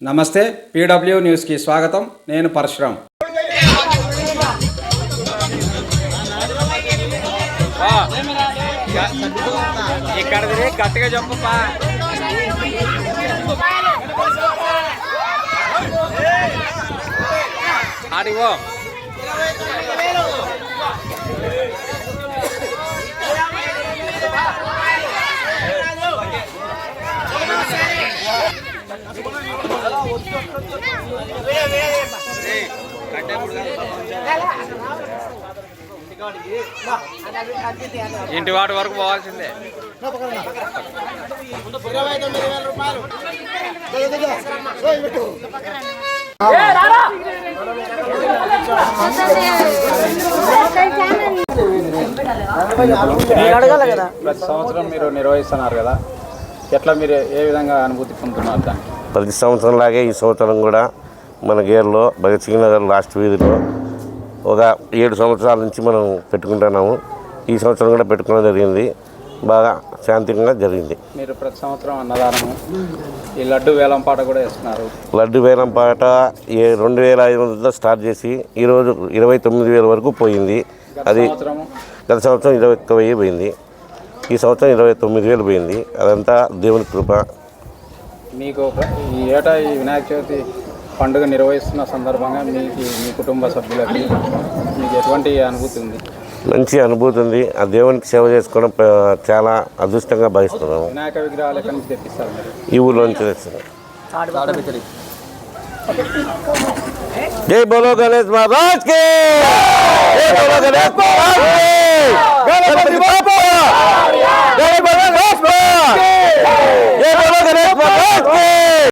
నమస్తే, PW న్యూస్కి స్వాగతం. నేను పరశురామ్. ఇక్కడ గట్టిగా చెప్పప్పా. ఆడివో ఇంటి వాటి వరకు పోవాల్సిందే. ప్రతి సంవత్సరం మీరు నిర్వహిస్తున్నారు కదా, ఎట్లా మీరు ఏ విధంగా అనుభూతి పొందుతున్నారు దానికి? ప్రతి సంవత్సరం లాగే ఈ సంవత్సరం కూడా మన గేర్లో భగత్ సింగ్ నగర్ లాస్ట్ వీధిలో ఒక 7 సంవత్సరాల నుంచి మనం పెట్టుకుంటున్నాము. ఈ సంవత్సరం కూడా పెట్టుకోవడం జరిగింది. బాగా శాంతిగా జరిగింది. మీరు ప్రతి సంవత్సరం అన్నదానము, ఈ లడ్డు వేలం పాట కూడా వేస్తున్నారు. లడ్డు వేలం పాట 2500 స్టార్ట్ చేసి ఈరోజు 29,000 వరకు పోయింది. అది గత సంవత్సరం 21,000 పోయింది. ఈ సంవత్సరం 29,000 పోయింది. అదంతా దేవుని కృప. మీకు ఈ ఏటా ఈ వినాయక చవితి పండుగ నిర్వహిస్తున్న సందర్భంగా మీకు మీ కుటుంబ సభ్యులకి మీకు ఎటువంటి అనుభూతి ఉంది? మంచి అనుభూతి ఉంది. ఆ దేవునికి సేవ చేసుకోవడం చాలా అదృష్టంగా భావిస్తున్నాము. వినాయక విగ్రహాలు ఎక్కడి నుంచి తెప్పిస్తారు మీరు? ఈ ఊళ్ళో నుంచి తెస్తున్నాం. జై బోలో గణేష్ మహారాజ్ కి, జై బోలో గణేష్